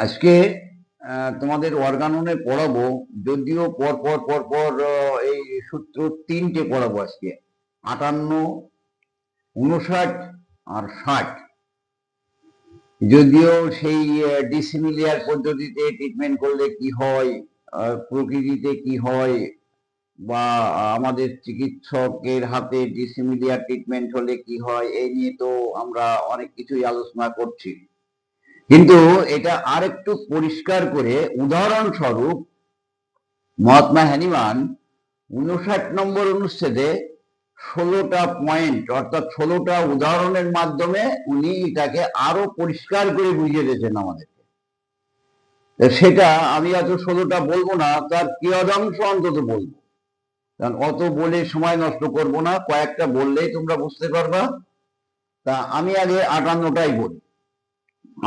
আজকে তোমাদের অর্গাননে পড়াবো, যদিও পর পর পর পর এই সূত্র তিনটে পড়াবো আজকে। 58, 59 আর 60। যদিও সেই ডিসিমিলিয়ার পদ্ধতিতে ট্রিটমেন্ট করলে কি হয়, প্রকৃতিতে কি হয়, বা আমাদের চিকিৎসকের হাতে ডিসিমিলিয়ার ট্রিটমেন্ট হলে কি হয়, এই নিয়ে তো আমরা অনেক কিছুই আলোচনা করছি। কিন্তু এটা আরেকটু পরিষ্কার করে উদাহরণস্বরূপ মহাত্মা হ্যানিমান 59 নম্বর অনুচ্ছেদে 16টা পয়েন্ট অর্থাৎ 16টা উদাহরণের মাধ্যমে উনি এটাকে আরো পরিষ্কার করে বুঝিয়ে দিয়েছেন আমাদেরকে। সেটা আমি এত 16টা বলবো না, তার কিয়দাংশ অন্তত বলবো, কারণ অত বলে সময় নষ্ট করব না, কয়েকটা বললেই তোমরা বুঝতে পারবা। তা আমি আগে 58টাই বলি।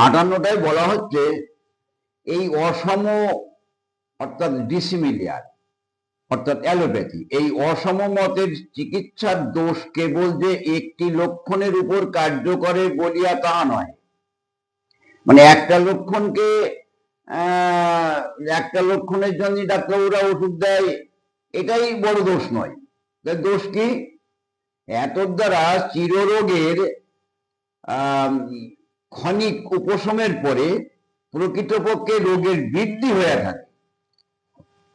58টায় বলা হচ্ছে এই অসম অর্থাৎ ডিসিমিলিয়ার অর্থাৎ অ্যালোপ্যাথি, এই অসম মতের চিকিৎসার দোষ কেবল যে একটি লক্ষণের উপর কার্য করে বলিয়া তাহা নয়। মানে একটা লক্ষণের জন্য ডাক্তারবাবুরা ওষুধ দেয়, এটাই বড় দোষ নয়। দোষ কি? এত দ্বারা চিররোগের ক্ষণিক উপশমের পরে প্রকৃতপক্ষে রোগের বৃদ্ধি হয়ে থাকে।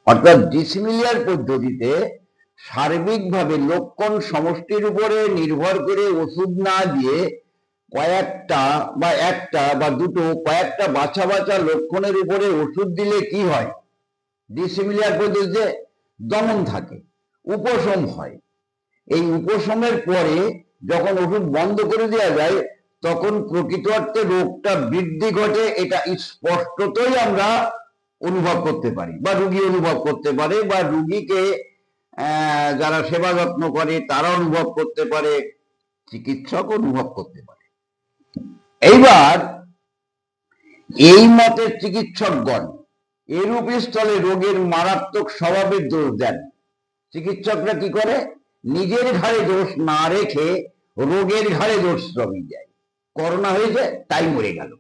অর্থাৎ ডিসিমিলিয়ার পদ্ধতিতে সার্বিকভাবে লক্ষণ সমষ্টির উপরে নির্ভর করে ওষুধ না দিয়ে কয়েকটা বা একটা বা দুটো কয়েকটা বাছা বাছা লক্ষণের উপরে ওষুধ দিলে কি হয়? ডিসিমিলিয়ার পদ্ধতিতে দমন থাকে, উপশম হয়। এই উপশমের পরে যখন ওষুধ বন্ধ করে দেওয়া যায় তখন প্রকৃত অর্থে রোগটা বৃদ্ধি ঘটে, এটা স্পষ্টতই আমরা অনুভব করতে পারি বা রুগী অনুভব করতে পারে বা রুগীকে যারা সেবা যত্ন করে তারা অনুভব করতে পারে, চিকিৎসক অনুভব করতে পারে। এইবার এই মতের চিকিৎসকগণ এরূপ স্থলে রোগের মারাত্মক স্বভাবের দোষ দেন। চিকিৎসকরা কি করে? নিজের ঘাড়ে দোষ না রেখে রোগের ঘাড়ে দোষ চাপিয়ে দেয়। করোনা হয়েছে তাই মরে গেল,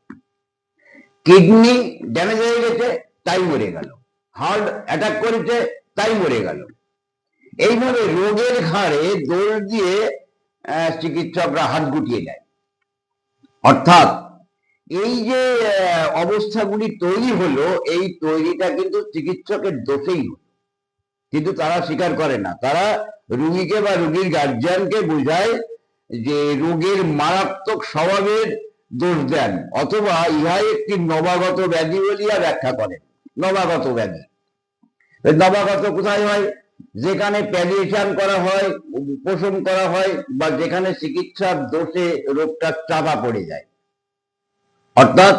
কিডনি ড্যামেজ হয়ে গেছে তাই মরে গেল, হার্ট অ্যাটাক করেছে তাই মরে গেল। এইভাবে রোগের ঘাড়ে দোষ দিয়ে চিকিৎসকরা হাত গুটিয়ে দেয়। অর্থাৎ এই যে অবস্থাগুলি তৈরি হলো, এই তৈরিটা কিন্তু চিকিৎসকের দোষেই হলো, কিন্তু তারা স্বীকার করে না। তারা রুগীকে বা রুগীর গার্জিয়ানকে বোঝায় যে রোগের মারাত্মক স্বভাবের দোষ দেন, অথবা ইহাই একটি নবাগত ব্যাধি বলিয়া ব্যাখ্যা করেন। নবাগত ব্যাধি, নবাগত কোথায় হয়? যেখানে প্যালিয়েশন করা হয়, উপশম করা হয়, বা যেখানে চিকিৎসার দোষে রোগটা চাপা পড়ে যায়। অর্থাৎ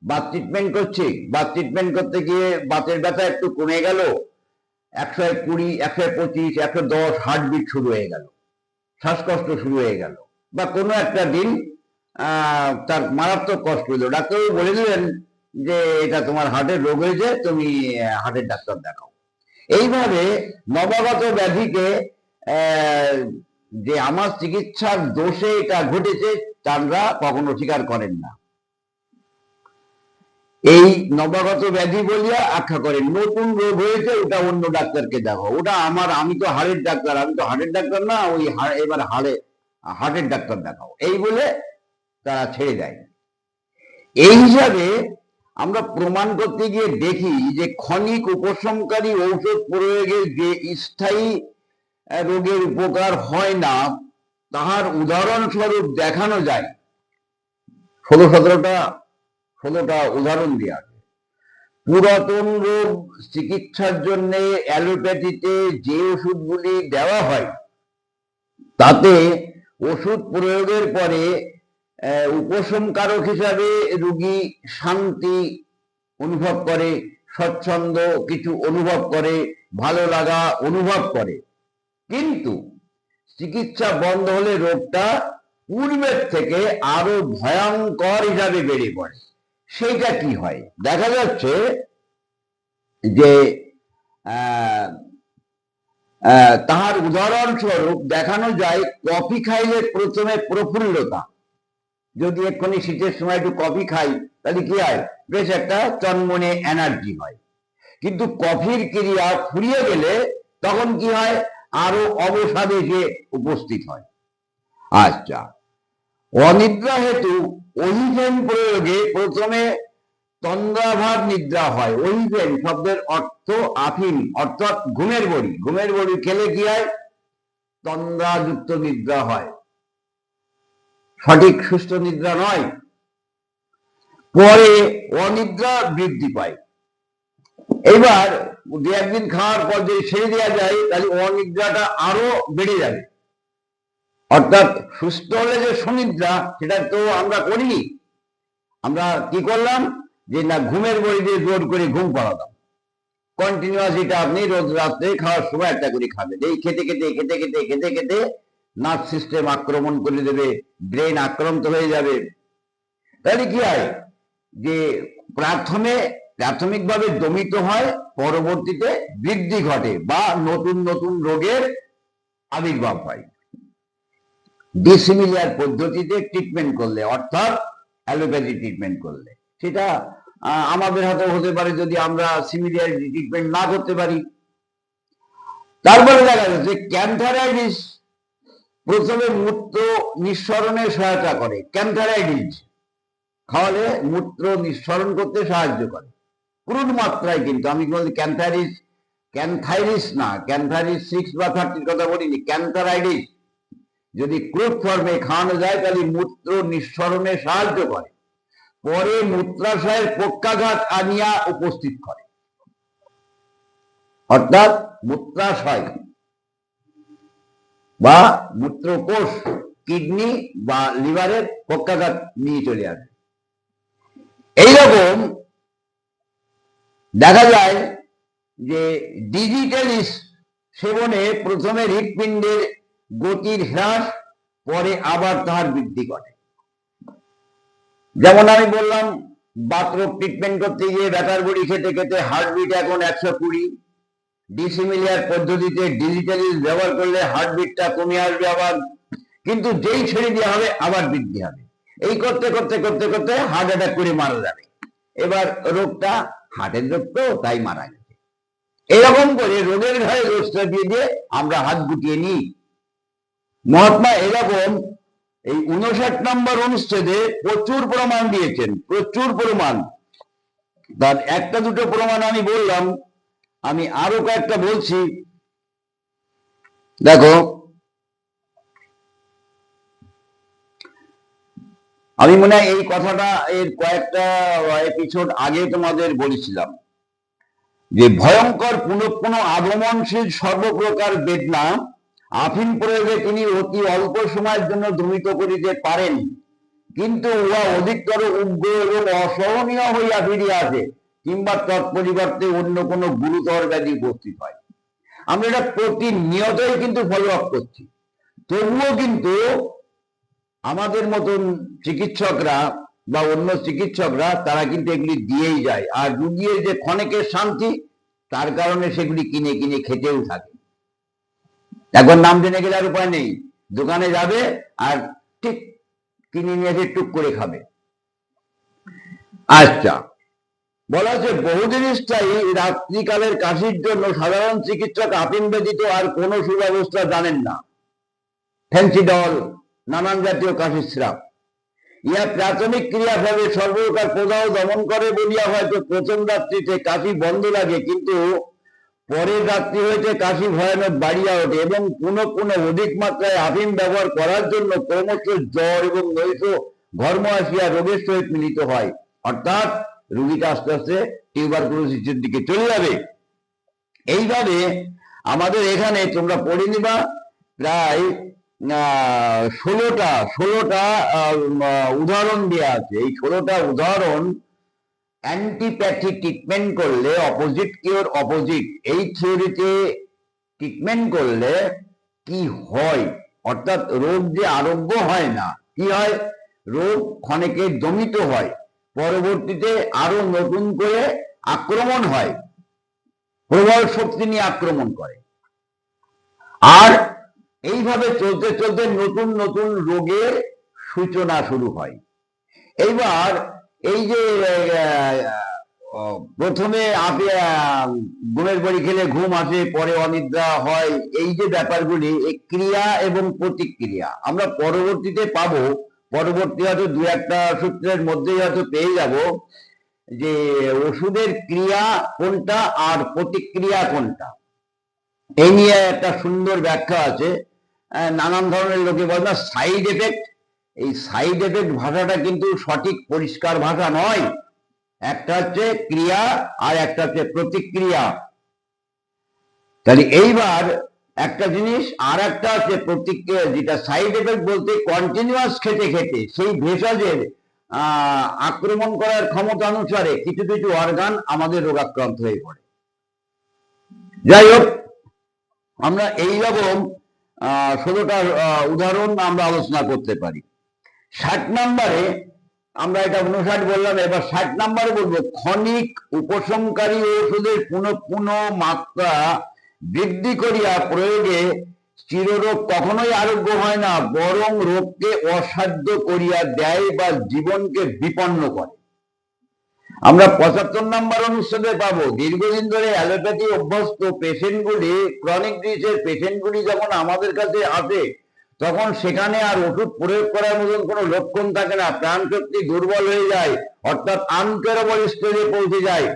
বাত ট্রিটমেন্ট করছি, বাত ট্রিটমেন্ট করতে গিয়ে বাতের ব্যথা একটু কমে গেল, 120, 125, 110 হার্টবিট শুরু হয়ে গেল, শ্বাসকষ্ট শুরু হয়ে গেল, বা কোনো একটা দিন তার মারাত্মক কষ্ট হলো, ডাক্তারবাবু বলে দিলেন যে এটা তোমার হার্টের রোগ হয়েছে, তুমি হার্টের ডাক্তার দেখাও। এইভাবে নবাগত ব্যাধিকে যে আমার চিকিৎসার দোষে এটা ঘটেছে তারা কখনো স্বীকার করেন না। এই নবাগত ব্যাধি বলিয়া আখ্যা করেন। নতুন রোগ হয়েছে, ওটা অন্য ডাক্তারকে দেখো, ওটা আমার, আমি তো হাড়ের ডাক্তার, আমি তো হার্টের ডাক্তার না, ওই এবার হার্টের ডাক্তার দেখাও, এই বলে তারা ছেড়ে দেয়। এই হিসাবে আমরা প্রমাণ করতে গিয়ে দেখি যে ক্ষণিক উপশমকারী ঔষধ প্রয়োগে যে স্থায়ী রোগের উপকার হয় না, তাহার উদাহরণস্বরূপ দেখানো যায়। 16-17টা উদাহরণ দেওয়া আছে। পুরাতন রোগ চিকিৎসার জন্য অ্যালোপ্যাথিতে যে ওষুধগুলি দেওয়া হয় তাতে ওষুধ প্রয়োগের পরে উপশমকারক হিসাবে রোগী শান্তি অনুভব করে, স্বচ্ছন্দ কিছু অনুভব করে, ভালো লাগা অনুভব করে। কিন্তু চিকিৎসা বন্ধ হলে রোগটা পূর্বের থেকে আরো ভয়ঙ্কর হিসাবে বেড়ে পড়ে। সেইটা কি হয়? দেখা যাচ্ছে যে তাহার উদাহরণস্বরূপ দেখানো যায়, কফি খাইলে প্রথমে প্রফুল্লতা, যদি এক্ষুনি শীতের সময় একটু কফি খাই তাহলে কি হয়, বেশ একটা চনমনে এনার্জি হয়। কিন্তু কফির ক্রিয়া ফুরিয়ে গেলে তখন কি হয়, আরো অবসাদে এসে উপস্থিত হয়। আচ্ছা, অনিদ্রা হেতু ওহিফেন প্রয়োগে প্রথমে তন্দ্রাভাব নিদ্রা হয়। ওহিফেন শব্দের অর্থ আফিম, অর্থাৎ ঘুমের বড়ি। ঘুমের বড়ি খেলে কি হয়, তন্দ্রাযুক্ত নিদ্রা হয়, সঠিক সুস্থ নিদ্রা নয়। পরে অনিদ্রা বৃদ্ধি পায়। এবার দু একদিন খাওয়ার পর যদি ছেড়ে দেওয়া যায় তাহলে অনিদ্রাটা আরো বেড়ে যাবে। অর্থাৎ সুস্থ হলে যে সুনিদ্রা, সেটা তো আমরা করিনি। আমরা কি করলাম, যে না ঘুমের বড়ি দিয়ে জোর করে ঘুম পাড়াতাম। কন্টিনিউয়াস এটা আপনি রোজ রাত্রে খাওয়ার সময় একটা করে খাবেন। এই খেতে খেতে খেতে খেতে খেতে খেতে নার্ভ সিস্টেম আক্রমণ করে দেবে, ব্রেন আক্রান্ত হয়ে যাবে। তাহলে কি হয়, যে প্রাথমিকভাবে দমিত হয়, পরবর্তীতে বৃদ্ধি ঘটে বা নতুন নতুন রোগের আবির্ভাব হয়। ডিসিমিলিয়ার পদ্ধতিতে ট্রিটমেন্ট করলে, অর্থাৎ অ্যালোপ্যাথি ট্রিটমেন্ট করলে, সেটা আমাদের হাতে হতে পারে যদি আমরা সিমিলিয়ার ট্রিটমেন্ট না করতে পারি। তারপরে দেখা যাচ্ছে ক্যান্থারাইটিস প্রথমে মূত্র নিঃসরণে সহায়তা করে। ক্যান্থারাইটিস খাওয়ালে মূত্র নিঃসরণ করতে সাহায্য করে ক্রুড মাত্রায়। কিন্তু আমি বলছি ক্যান্থাইরিস না, ক্যান্থারিস 6 বা 30 কথা বলিনি, ক্যান্থারাইটিস যদি ক্রুড ফর্মে খাওয়ানো যায় তাহলে মূত্র নিঃসরণে সাহায্য করে, পরে মূত্রাশয়ের পক্ষাঘাত আনিয়া উপস্থিত করে। অর্থাৎ মূত্রাশয় বা মূত্রকোষ, কিডনি বা লিভারের পক্ষাঘাত নিয়ে চলে আসে। এইরকম দেখা যায় যে ডিজিটালিস সেবনে প্রথমে হৃৎপিণ্ডের গতির হ্রাস, পরে আবার তাহার বৃদ্ধি ঘটে। যেমন আমি বললাম, বাতরোগ ট্রিটমেন্ট করতে গিয়ে ব্যাটার বড়ি খেতে খেতে হার্টবিট এখন 120। ডিসিমিলিয়ার পদ্ধতিতে ডিজিটালিস ব্যবহার করলে হার্টবিটটা কমে আসবে আবার, কিন্তু যেই ছেড়ে দেওয়া হবে আবার বৃদ্ধি হবে। এই করতে করতে করতে করতে হার্ট অ্যাটাক করে মারা যাবে। এবার রোগটা হার্টের রোগ তো, তাই মারা গেছে। এরকম করে রোগের ঘায়ে দোষটা দিয়ে দিয়ে আমরা হাত গুটিয়ে নিই। মহাত্মা এরকম এই 59 নম্বর অনুচ্ছেদে প্রচুর প্রমাণ দিয়েছেন, প্রচুর প্রমাণ। তার একটা দুটো প্রমাণ আমি বললাম, আমি আরো কয়েকটা বলছি। দেখো, আমি মনে হয় এই কথাটা এর কয়েকটা এপিসোড আগে তোমাদের বলেছিলাম, যে ভয়ঙ্কর পুনঃপুন আগমনশীল সর্বপ্রকার বেদনা আফিম প্রয়োগে তিনি অতি অল্প সময়ের জন্য দমিত করিতে পারেন, কিন্তু উহা অধিকতর উগ্র এবং অসহনীয় হইয়া ফিরিয়া আসে, কিংবা তৎপরিবর্তে অন্য কোনো গুরুতর ব্যাধি উপস্থিত হয়। আমরা এটা প্রতিনিয়তই কিন্তু ফলো আপ করছি। তবুও কিন্তু আমাদের মতন চিকিৎসকরা বা অন্য চিকিৎসকরা তারা কিন্তু এগুলি দিয়েই যায়, আর রুগীর যে ক্ষণিকের শান্তি, তার কারণে সেগুলি কিনে কিনে খেতেও থাকে। একবার নাম জেনে গেলে আর উপায় নেই, দোকানে যাবে আর ঠিক কিনে নিয়ে এসে টুক করে খাবে। আচ্ছা, বলা হচ্ছে বহুদিন স্থায়ী রাত্রিকালের কাশির জন্য সাধারণ চিকিৎসক আফিম ব্যতীত আর কোনো সুব্যবস্থা জানেন না। ফেন্সিডল, নানান জাতীয় কাশির সিরাপ, ইহা প্রাথমিক ক্রিয়াভাবে সর্বপ্রকার প্রদাহ দমন করে বলিয়া হয়তো প্রথম রাত্রিতে কাশি বন্ধ লাগে, কিন্তু পরের রাত্রি হইতে কাশি ভয়ানক বাড়িয়া ওঠে এবং পুনঃ পুনঃ অধিক মাত্রায় আফিম ব্যবহার করার জন্য ক্রমশ জ্বর এবং নৈশ ঘর্ম আসিয়া রোগের সহিত মিলিত হয়। অর্থাৎ রোগীটা আস্তে আস্তে টিউবারকুলোসিসের দিকে চলে যাবে। এইভাবে আমাদের এখানে তোমরা পড়ে নিবা প্রায় 16টা উদাহরণ দেওয়া আছে। এই 16টা উদাহরণ অ্যান্টিপ্যাথি ট্রিটমেন্ট করলে, অপোজিট কিওর অপোজিট, এই থিওরিতে ট্রিটমেন্ট করলে কি হয়, অর্থাৎ রোগ যে আরোগ্য হয় না, কি হয়, রোগ ক্ষণিকে দমিত হয়, পরবর্তীতে আরো নতুন করে আক্রমণ হয়, প্রবল শক্তি নিয়ে আক্রমণ করে। আর এইভাবে চলতে চলতে নতুন নতুন রোগের সূচনা শুরু হয়। এইবার এই যে প্রথমে ঘুমের বড়ি খেলে ঘুম আসে, পরে অনিদ্রা হয়, এই যে ব্যাপারগুলি, এই ক্রিয়া এবং প্রতিক্রিয়া আমরা পরবর্তীতে পাবো। পরবর্তী হয়তো দু একটা সূত্রের মধ্যেই হয়তো পেয়ে যাব যে ওষুধের ক্রিয়া কোনটা আর প্রতিক্রিয়া কোনটা। এই নিয়ে একটা সুন্দর ব্যাখ্যা আছে। নানান ধরনের লোকে বলে না সাইড এফেক্ট। এই সাইড এফেক্ট ভাষাটা কিন্তু সঠিক পরিষ্কার ভাষা নয়। একটা হচ্ছে ক্রিয়া আর একটা হচ্ছে প্রতিক্রিয়া। তাহলে এইবার একটা জিনিস, আর একটা হচ্ছে প্রতিক্রিয়া, যেটা সাইড এফেক্ট বলতে কন্টিনিউয়াস খেতে খেতে সেই ভেষজের আক্রমণ করার ক্ষমতা অনুসারে কিছু কিছু অর্গান আমাদের রোগাক্রান্ত হয়ে পড়ে। যাই হোক, আমরা এইরকম 16টা উদাহরণ আমরা আলোচনা করতে পারি। 60 নম্বরে আমরা এটা 59 বললাম, এবার 60 নম্বরে বলবো ক্ষণিক উপশমকারী ঔষধের পুনঃ পুনঃ মাত্রা বৃদ্ধি করিয়া প্রয়োগে চিররোগ কখনোই আরোগ্য হয় না, বরং রোগকে অসাধ্য করিয়া দেয় বা জীবনকে বিপন্ন করে। আমরা 75 নম্বর অনুচ্ছেদে পাবো দীর্ঘদিন ধরে অ্যালোপ্যাথি অভ্যস্ত পেশেন্টগুলি, ক্রনিক ডিজিজের পেশেন্টগুলি যখন আমাদের কাছে আসে তখন সেখানে আর ওষুধ প্রয়োগ করার মতন কোনো লক্ষণ থাকে না, প্রাণ শক্তি দুর্বল হয়ে যায়, অর্থাৎ আনকেয়ারেবল স্টেজে পৌঁছে যায়।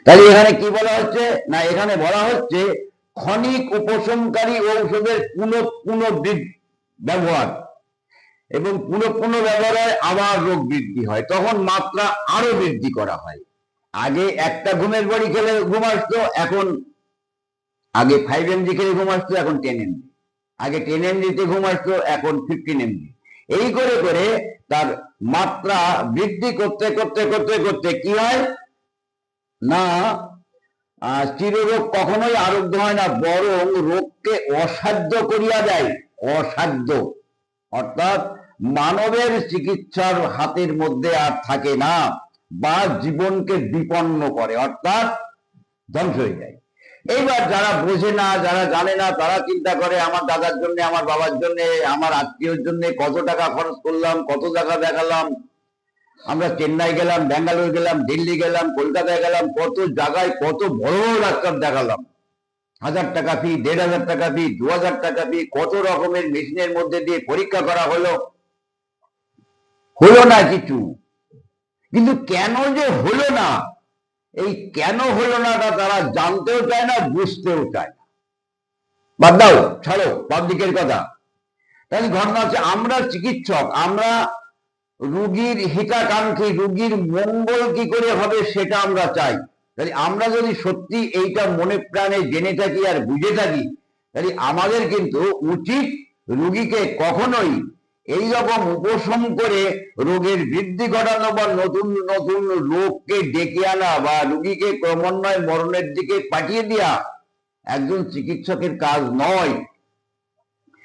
তাহলে এখানে কি বলা হচ্ছে না, এখানে বলা হচ্ছে ক্ষণিক উপশমকারী ঔষধের পুনঃ ব্যবহার, এবং পুনঃ ব্যবহারে আবার রোগ বৃদ্ধি হয়, তখন মাত্রা আরো বৃদ্ধি করা হয়। আগে একটা ঘুমের বড়ি খেলে ঘুম আসতো, এখন আগে 5 mg খেলে ঘুম আসতো, এখন 10 mg। আগে 10 mg তে ঘুম আসতো, এখন 15 mg। এই করে করে তার মাত্রা বৃদ্ধি করতে করতে করতে করতে কি হয় না, চিররোগ কখনোই আরোগ্য হয় না, বরং রোগকে অসাধ্য করিয়া দেয়। অসাধ্য অর্থাৎ মানবের চিকিৎসার হাতের মধ্যে আর থাকে না, বা জীবনকে বিপন্ন করে, অর্থাৎ ধ্বংস হয়ে যায়। এইবার যারা বোঝে না, যারা জানে না, তারা চিন্তা করে আমার দাদার জন্য, আমার বাবার জন্য, আমার আত্মীয়র জন্য কত টাকা খরচ করলাম, কত জায়গা দেখালাম। আমরা চেন্নাই গেলাম, ব্যাঙ্গালোর গেলাম, দিল্লি গেলাম, কলকাতায় গেলাম, কত জায়গায় কত বড় বড় ডাক্তার দেখালাম, 1000 টাকা ফি, 1500 টাকা ফি, 2000 টাকা ফি, কত রকমের মেশিনের মধ্যে দিয়ে পরীক্ষা করা হলো না কিছু। কিন্তু কেন যে হলো না, এই কেন হলো নাটা তারা জানতেও চায় না, বুঝতেও চায় না। বাদ দাও, ছাড়ো পাবলিকের কথা। তাহলে ঘটনা হচ্ছে আমরা চিকিৎসক, আমরা রুগীর হিতাকাঙ্ক্ষী, রুগীর মঙ্গল কি করে হবে সেটা আমরা চাই। তাহলে আমরা যদি সত্যি এইটা মনে প্রাণে জেনে থাকি আর বুঝে থাকি, তাহলে আমাদের কিন্তু উচিত রুগীকে কখনোই এই রকম উপশম করে রোগের বৃদ্ধি ঘটানো বা নতুন নতুন রোগকে ডেকে আনা বা রুগীকে ক্রমান্বয়ে মরণের দিকে পাঠিয়ে দেওয়া একজন চিকিৎসকের কাজ নয়।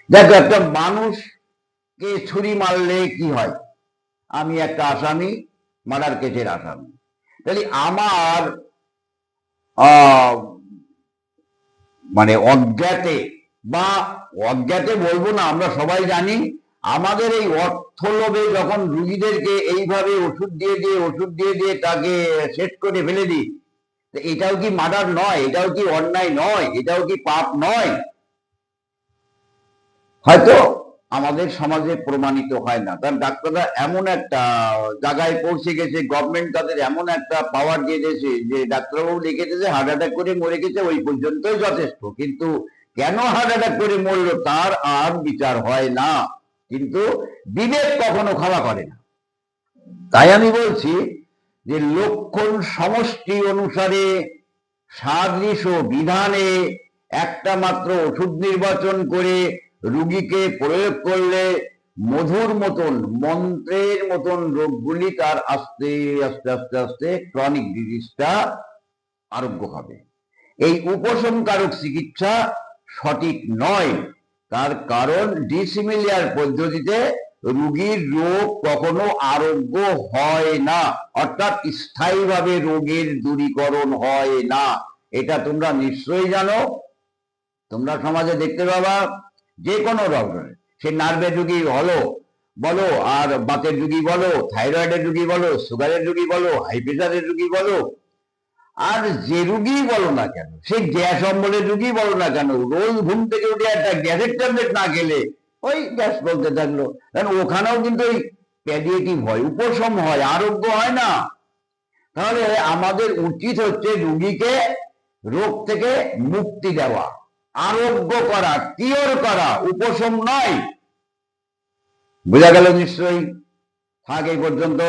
দেখো, একটা মানুষকে ছুরি মারলে কি হয়? আমি একটা আসামি, মার্ডার কেসের আসামি। তাহলে আমার মানে অজ্ঞাতে, বা অজ্ঞাতে বলবো না, আমরা সবাই জানি আমাদের এই অর্থ লোভে যখন রুগীদেরকে এইভাবে ওষুধ দিয়ে দিয়ে তাকে শেষ করে ফেলে দিই, এটাও কি মার্ডার নয়? এটাও কি অন্যায় নয়? এটাও কি পাপ নয়? হয়তো আমাদের সমাজে প্রমাণিত হয় না। কারণ ডাক্তাররা এমন একটা জায়গায় পৌঁছে গেছে, গভর্নমেন্ট তাদের এমন একটা পাওয়ার দিয়ে দিয়েছে যে ডাক্তারবাবু লিখে দিয়েছে হার্ট অ্যাটাক করে মরে গেছে, ওই পর্যন্তই যথেষ্ট। কিন্তু কেন হার্ট অ্যাটাক করে মরলো তার আর বিচার হয় না, কিন্তু বিবেক কখনো ক্ষমা করে না। তাই আমি বলছি যে লক্ষণ সমষ্টি অনুসারে সাদৃশ বিধানে একটা মাত্র ওষুধ নির্বাচন করে রুগীকে প্রয়োগ করলে মধুর মতন, মন্ত্রের মতন রোগগুলি তার আস্তে আস্তে আস্তে আস্তে ক্রনিক ডিজিজটা আরোগ্য হবে। এই উপশমকারক চিকিৎসা সঠিক নয়, তার কারণ ডিসিমিলিয়ার পদ্ধতিতে রোগীর রোগ কখনো আরোগ্য হয় না, অর্থাৎ স্থায়ীভাবে রোগের দূরীকরণ হয় না। এটা তোমরা নিশ্চয়ই জানো। তোমরা সমাজে দেখতে পাবা যে কোনো রোগ, সে নার্ভের রোগী হলো বলো, আর বাতের রুগী বলো, থাইরয়েডের রুগী বলো, সুগারের রুগী বলো, হাই প্রেশারের রুগী বলো, আর যে রুগী বলো না কেন, সেই গ্যাস অম্বলের রুগী বলো না কেন, রোজ ঘুম থেকে উঠে একটা গ্যাসের ট্যাবলেট না খেলে ওই গ্যাস বলতে থাকলো। কারণ ওখানেও কিন্তু ওই প্যালিয়েটিভ হয়, উপশম হয়, আরোগ্য হয় না। তাহলে আমাদের উচিত হচ্ছে রুগীকে রোগ থেকে মুক্তি দেওয়া, আরোগ্য করা, কিওর করা, উপশম নয়। বোঝা গেল নিশ্চয়ই? থাক এই পর্যন্ত।